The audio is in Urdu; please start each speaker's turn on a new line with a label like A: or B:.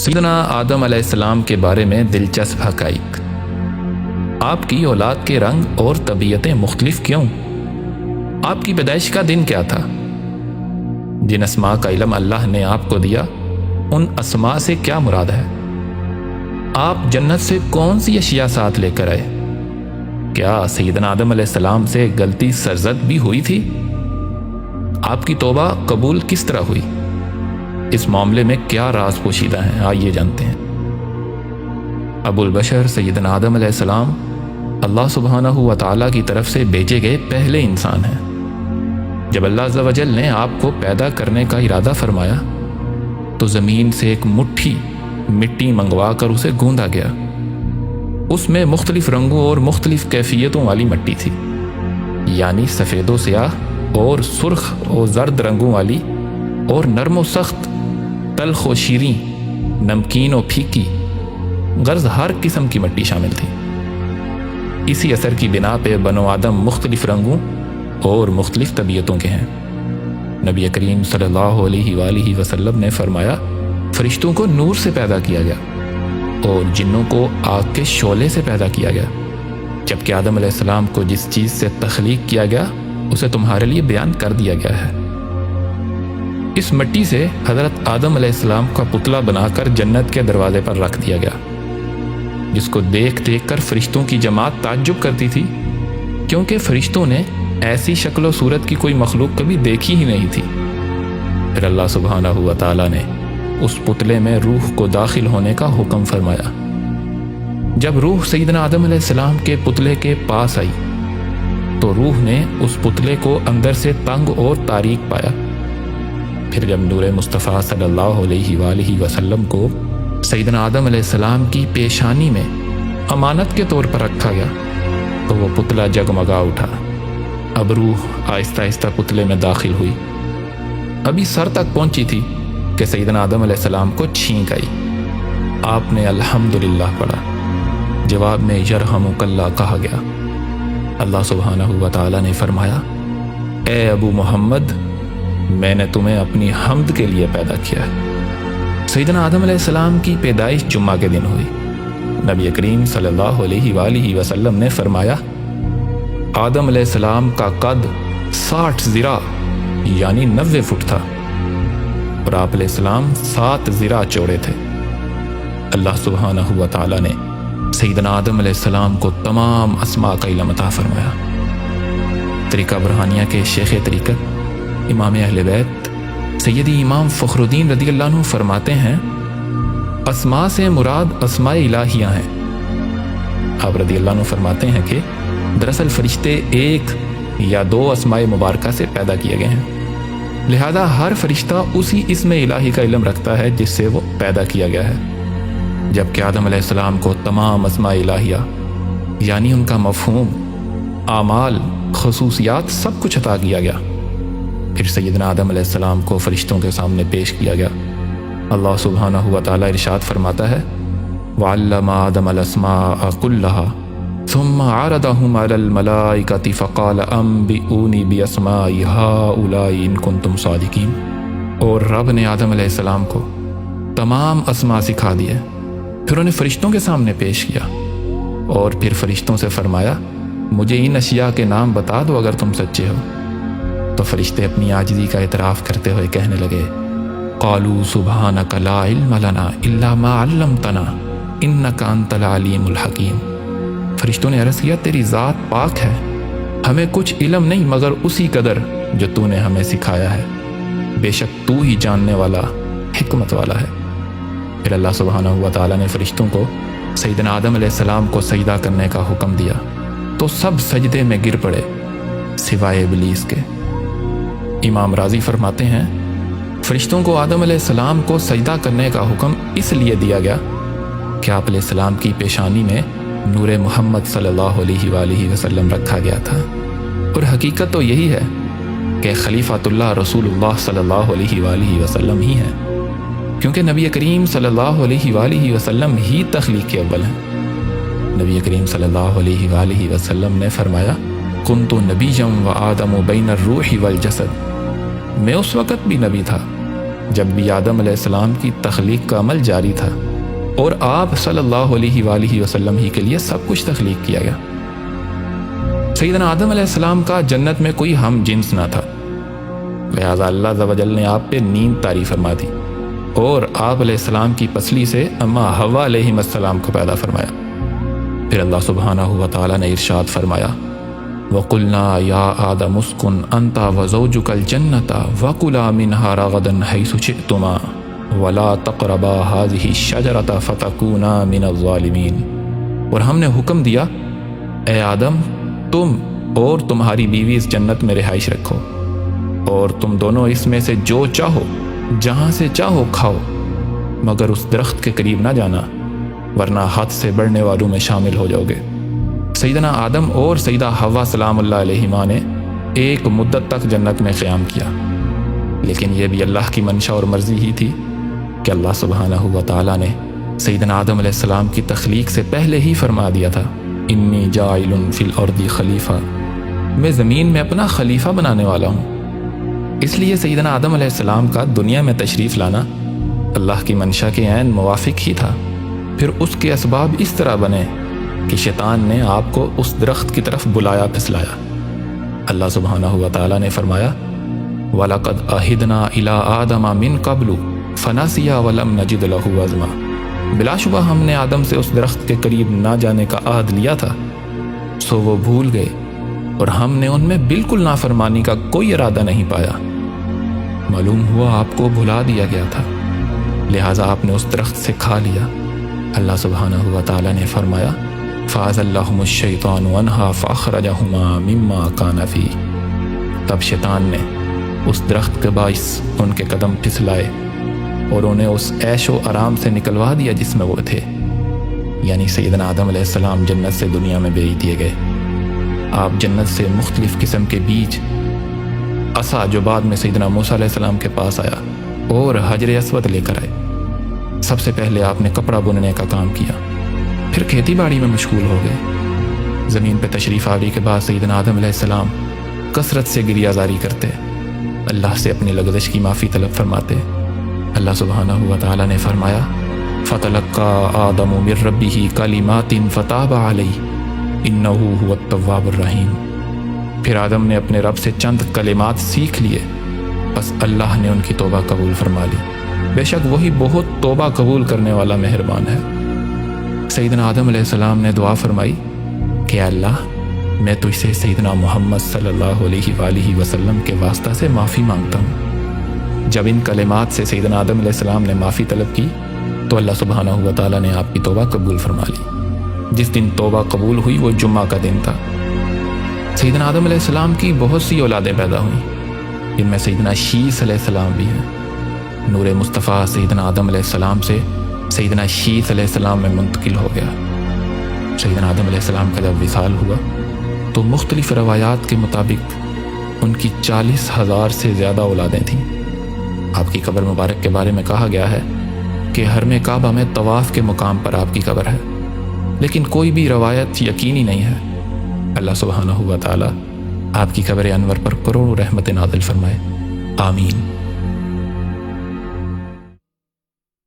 A: سیدنا آدم علیہ السلام کے بارے میں دلچسپ حقائق۔ آپ کی اولاد کے رنگ اور طبیعتیں مختلف کیوں؟ آپ کی پیدائش کا دن کیا تھا؟ جن اسماء کا علم اللہ نے آپ کو دیا ان اسماء سے کیا مراد ہے؟ آپ جنت سے کون سی اشیاء ساتھ لے کر آئے؟ کیا سیدنا آدم علیہ السلام سے غلطی سرزد بھی ہوئی تھی؟ آپ کی توبہ قبول کس طرح ہوئی؟ اس معاملے میں کیا راز پوشیدہ ہیں؟ آئیے جانتے ہیں۔ ابو البشر سیدنا آدم علیہ السلام اللہ سبحانہ و تعالیٰ کی طرف سے بھیجے گئے پہلے انسان ہیں۔ جب اللہ عز و جل نے آپ کو پیدا کرنے کا ارادہ فرمایا تو زمین سے ایک مٹھی مٹی منگوا کر اسے گوندا گیا۔ اس میں مختلف رنگوں اور مختلف کیفیتوں والی مٹی تھی، یعنی سفید و سیاہ اور سرخ و زرد رنگوں والی، اور نرم و سخت، تلخ و شیریں، نمکین و پھیکی، غرض ہر قسم کی مٹی شامل تھی۔ اسی اثر کی بنا پہ بنو آدم مختلف رنگوں اور مختلف طبیعتوں کے ہیں۔ نبی کریم صلی اللہ علیہ وآلہ وسلم نے فرمایا، فرشتوں کو نور سے پیدا کیا گیا اور جنوں کو آگ کے شعلے سے پیدا کیا گیا، جبکہ آدم علیہ السلام کو جس چیز سے تخلیق کیا گیا اسے تمہارے لیے بیان کر دیا گیا ہے۔ اس مٹی سے حضرت آدم علیہ السلام کا پتلا بنا کر جنت کے دروازے پر رکھ دیا گیا، جس کو دیکھ دیکھ کر فرشتوں کی جماعت تعجب کرتی تھی، کیونکہ فرشتوں نے ایسی شکل و صورت کی کوئی مخلوق کبھی دیکھی ہی نہیں تھی۔ پھر اللہ سبحانہ و تعالیٰ نے اس پتلے میں روح کو داخل ہونے کا حکم فرمایا۔ جب روح سیدنا آدم علیہ السلام کے پتلے کے پاس آئی تو روح نے اس پتلے کو اندر سے تنگ اور تاریک پایا۔ پھر جب نور مصطفیٰ صلی اللہ علیہ وآلہ وسلم کو سیدنا آدم علیہ السلام کی پیشانی میں امانت کے طور پر رکھا گیا تو وہ پتلا جگمگا اٹھا۔ اب روح آہستہ آہستہ پتلے میں داخل ہوئی۔ ابھی سر تک پہنچی تھی کہ سیدنا آدم علیہ السلام کو چھینک آئی۔ آپ نے الحمدللہ پڑھا، جواب میں یرحمک اللہ کہا گیا۔ اللہ سبحانہ و تعالیٰ نے فرمایا، اے ابو محمد، میں نے تمہیں اپنی حمد کے لیے پیدا کیا ہے۔ سیدنا آدم علیہ السلام کی پیدائش جمعہ کے دن ہوئی۔ نبی کریم صلی اللہ علیہ وآلہ وسلم نے فرمایا، آدم علیہ السلام کا قد 60 ذراع یعنی 90 فٹ تھا، اور آپ علیہ السلام 7 ذراع چوڑے تھے۔ اللہ سبحانہ و تعالیٰ نے سیدنا آدم علیہ السلام کو تمام اسماء کا علم عطا فرمایا۔ طریقہ برہانیہ کے شیخ طریقت امام اہل بیت سیدی امام فخر الدین رضی اللہ عنہ فرماتے ہیں، اسماء سے مراد اسماء الہیہ ہیں۔ آپ رضی اللہ عنہ فرماتے ہیں کہ دراصل فرشتے ایک یا 2 اسماء مبارکہ سے پیدا کیے گئے ہیں، لہذا ہر فرشتہ اسی اسم الہی کا علم رکھتا ہے جس سے وہ پیدا کیا گیا ہے، جبکہ آدم علیہ السلام کو تمام اسماء الہیہ یعنی ان کا مفہوم، اعمال، خصوصیات سب کچھ عطا کیا گیا۔ پھر سیدنا آدم علیہ السلام کو فرشتوں کے سامنے پیش کیا گیا۔ اللہ سبحانہ و تعالیٰ ارشاد فرماتا ہے، وَعَلَّمَ آدَمَ الْأَسْمَاءَ كُلَّهَا ثُمَّ عَرَضَهُمْ عَلَى الْمَلَائِكَةِ فَقَالَ أَنبِئُونِي بِأَسْمَاءِ هَؤُلَاءِ إِن كُنتُمْ صَادِقِينَ۔ اور رب نے آدم علیہ السلام کو تمام اسماء سکھا دیے، پھر انہیں فرشتوں کے سامنے پیش کیا، اور پھر فرشتوں سے فرمایا، مجھے ان اشیاء کے نام بتا دو اگر تم سچے ہو۔ تو فرشتے اپنی عاجزی کا اعتراف کرتے ہوئے کہنے لگے، قالوا سبحانک لا علم لنا الا ما علمتنا انک انت العلیم الحکیم۔ فرشتوں نے عرض کیا، تیری ذات پاک ہے، ہمیں کچھ علم نہیں مگر اسی قدر جو تو نے ہمیں سکھایا ہے، بے شک تو ہی جاننے والا، حکمت والا ہے۔ پھر اللہ سبحانہ و تعالیٰ نے فرشتوں کو سیدنا آدم علیہ السلام کو سجدہ کرنے کا حکم دیا تو سب سجدے میں گر پڑے سوائے ابلیس کے۔ امام راضی فرماتے ہیں، فرشتوں کو آدم علیہ السلام کو سجدہ کرنے کا حکم اس لیے دیا گیا کہ آپ علیہ السلام کی پیشانی میں نور محمد صلی اللہ علیہ وآلہ وسلم رکھا گیا تھا، اور حقیقت تو یہی ہے کہ خلیفۃ اللہ رسول اللہ صلی اللہ علیہ وآلہ وسلم ہی ہیں، کیونکہ نبی کریم صلی اللہ علیہ وآلہ وسلم ہی تخلیق کے اول ہیں۔ نبی کریم صلی اللہ علیہ وآلہ وسلم نے فرمایا، کنت نبیا وآدم بین الروح والجسد، میں اس وقت بھی نبی تھا جب بھی آدم علیہ السلام کی تخلیق کا عمل جاری تھا اور آپ صلی اللہ علیہ وآلہ وسلم ہی کے لیے سب کچھ تخلیق کیا گیا۔ سیدنا آدم علیہ السلام کا جنت میں کوئی ہم جنس نہ تھا، لہذا اللہ عز و جل نے آپ پہ نیند طاری فرما دی اور آپ علیہ السلام کی پسلی سے اما حوا علیہ السلام کو پیدا فرمایا۔ پھر اللہ سبحانہ و تعالیٰ نے ارشاد فرمایا وَقُلْنَا يَا آدَمُ اسْكُنْ أَنْتَ وَزَوْجُكَ الْجَنَّةَ وَكُلَا مِنْهَا رَغَدًا حَيْثُ شِئْتُمَا وَلَا تَقْرَبَا هَٰذِهِ الشَّجَرَةَ فَتَكُونَا مِنَ الظَّالِمِينَ، اور ہم نے حکم دیا اے آدم تم اور تمہاری بیوی اس جنت میں رہائش رکھو، اور تم دونوں اس میں سے جو چاہو جہاں سے چاہو کھاؤ، مگر اس درخت کے قریب نہ جانا ورنہ حد سے بڑھنے والوں میں شامل ہو جاؤ گے۔ سیدنا آدم اور سیدہ حوا سلام اللہ علیہما نے ایک مدت تک جنت میں قیام کیا، لیکن یہ بھی اللہ کی منشا اور مرضی ہی تھی کہ اللہ سبحانہ و تعالیٰ نے سیدنا آدم علیہ السلام کی تخلیق سے پہلے ہی فرما دیا تھا انی جاعل فی الارض خلیفہ، میں زمین میں اپنا خلیفہ بنانے والا ہوں۔ اس لیے سیدنا آدم علیہ السلام کا دنیا میں تشریف لانا اللہ کی منشا کے عین موافق ہی تھا۔ پھر اس کے اسباب اس طرح بنے کہ شیطان نے آپ کو اس درخت کی طرف بلایا پھسلایا۔ اللہ سبحانہ و تعالیٰ نے فرمایا وَلَقَدْ أَهِدْنَا إِلَىٰ آدَمَ مِن قَبْلُ فَنَسِيَ وَلَمْ نَجِدْ لَهُ عَزْمًا، بلا شبہ ہم نے آدم سے اس درخت کے قریب نہ جانے کا عہد لیا تھا، سو وہ بھول گئے اور ہم نے ان میں بالکل نافرمانی کا کوئی ارادہ نہیں پایا۔ معلوم ہوا آپ کو بھلا دیا گیا تھا، لہٰذا آپ نے اس درخت سے کھا لیا۔ اللہ سبحانہ و تعالیٰ نے فرمایا فَأَزَلَّهُمُ الشَّيْطَانُ عَنْهَا فَأَخْرَجَهُمَا مِمَّا كَانَ فِيهِ، تب شیطان نے اس درخت کے باعث ان کے قدم پھسلائے اور انہیں اس عیش و آرام سے نکلوا دیا جس میں وہ تھے، یعنی سیدنا آدم علیہ السلام جنت سے دنیا میں بھیج دیے گئے۔ آپ جنت سے مختلف قسم کے بیج، عصا جو بعد میں سیدنا موسیٰ علیہ السلام کے پاس آیا، اور حجر اسود لے کر آئے۔ سب سے پہلے آپ نے کپڑا بننے کا کام کیا، پھر کھیتی باڑی میں مشغول ہو گئے۔ زمین پہ تشریف آوری کے بعد سیدنا آدم علیہ السلام کثرت سے گریہ زاری کرتے، اللہ سے اپنی لغزش کی معافی طلب فرماتے۔ اللہ سبحانہ و تعالیٰ نے فرمایا فَتَلَقَّىٰ آدَمُ مِن رَّبِّهِ كَلِمَاتٍ فَتَابَ عَلَيْهِ إِنَّهُ هُوَ التَّوَّابُ الرَّحِيمُ، پھر آدم نے اپنے رب سے چند کلمات سیکھ لیے، بس اللہ نے ان کی توبہ قبول فرما لی، بے شک وہی بہت توبہ قبول کرنے والا مہربان ہے۔ سیدنا آدم علیہ السلام نے دعا فرمائی کہ اللہ میں تجھ سے سیدنا محمد صلی اللہ علیہ وآلہ وسلم کے واسطہ سے معافی مانگتا ہوں۔ جب ان کلمات سے سیدنا آدم علیہ السلام نے معافی طلب کی تو اللہ سبحانہ و تعالیٰ نے آپ کی توبہ قبول فرما لی۔ جس دن توبہ قبول ہوئی وہ جمعہ کا دن تھا۔ سیدنا آدم علیہ السلام کی بہت سی اولادیں پیدا ہوئیں، جن میں سیدنا شیث علیہ السلام بھی ہیں۔ نور مصطفیٰ سیدنا آدم علیہ السلام سے سیدنا شیث علیہ السلام میں منتقل ہو گیا۔ سیدنا آدم علیہ السلام کا جب وصال ہوا تو مختلف روایات کے مطابق ان کی 40,000 سے زیادہ اولادیں تھیں۔ آپ کی قبر مبارک کے بارے میں کہا گیا ہے کہ حرم کعبہ میں طواف کے مقام پر آپ کی قبر ہے، لیکن کوئی بھی روایت یقینی نہیں ہے۔ اللہ سبحانہ و تعالیٰ آپ کی قبر انور پر کروڑوں رحمت نازل فرمائے، آمین۔